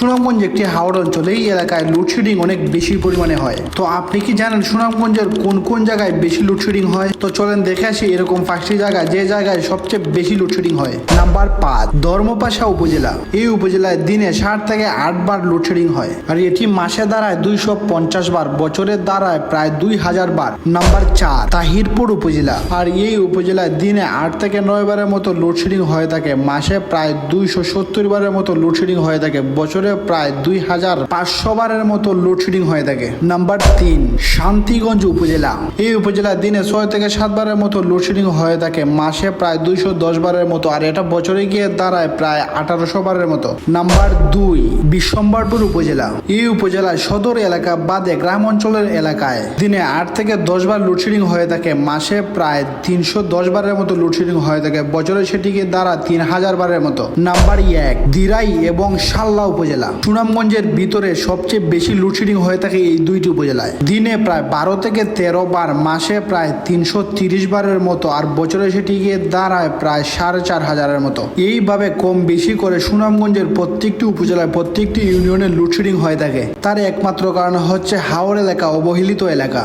সুনামগঞ্জ একটি হাওড় অঞ্চল। এই এলাকায় লোডশেডিং অনেক বেশি পরিমাণে হয়। তো আপনি কি জানেন সুনামগঞ্জের কোন কোন জায়গায় বেশি লোডশেডিং হয়? তো চলেন দেখে আসি এরকম 5টি জায়গা যে জায়গায় সবচেয়ে বেশি লোডশেডিং হয়। নাম্বার 5, ধর্মপাশা উপজেলা। এই উপজেলায় দিনে 7 থেকে 8 বার লোডশেডিং হয়, আর এটি মাসে দাঁড়ায় 250 বার, বছরে দাঁড়ায় প্রায় 2000 বার। নাম্বার 4, তাহিরপুর উপজেলা। আর এই উপজেলায় দিনে 8 থেকে 9 বারের মতো লোডশেডিং হয়ে থাকে, মাসে প্রায় 270 বারের মতো লোডশেডিং হয়ে থাকে, বছরে প্রায় 2500 বারের মতো লোডশেডিং হয়ে থাকে। নাম্বার 3, শান্তিগঞ্জ উপজেলা। এই উপজেলায় দিনে 6 থেকে 7 বারের মতো লোডশেডিং হয়ে থাকে, মাসে প্রায় 210 বারের মতো, আর এটা বছরে গিয়ে দাঁড়ায় প্রায় 1800 বারের মতো। নাম্বার 2, বিশ্বম্বরপুর উপজেলা। এই উপজেলায় সদর এলাকা বাদে গ্রাম অঞ্চলের এলাকায় দিনে 8 থেকে 10 বার লোডশেডিং হয়ে থাকে, মাসে প্রায় 310 বারের মতো লোডশেডিং হয়ে থাকে, বছরে সেটিকে দ্বারা 3000 বারের মতো। নাম্বার 1, দিরাই এবং শাল্লা উপজেলা। সুনামগঞ্জের ভিতরে সবচেয়ে বেশি লোডশেডিং হয়ে থাকে এই দুইটি উপজেলায়, দিনে প্রায় 12 থেকে 13 বার, মাসে প্রায় 330 বারের মতো, আর বছরে সেটিকে দাঁড়ায় প্রায় 4500 মতো। এইভাবে কম বেশি করে সুনামগঞ্জের প্রত্যেকটি উপজেলায় প্রত্যেকটি ইউনিয়নের লোডশেডিং হয়ে থাকে। তার একমাত্র কারণ হচ্ছে হাওড় এলাকা অবহেলিত এলাকা।